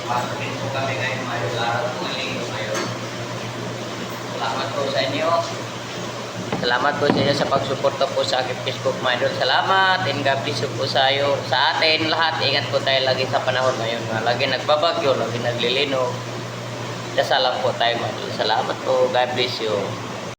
Pasok po kami ngayon, mga idol. Araw po ng linggo ngayon. Salamat po sa inyo. Salamat po sa inyo sa pagsuporta po sa aking Facebook, mga idol. Salamat and God bless you po sa atin lahat. Ingat po tayo lagi sa panahon ngayon. Lagi nagbabagyo, lagi naglilino. Dasal lang po tayo, mga idol. Salamat po. God bless you.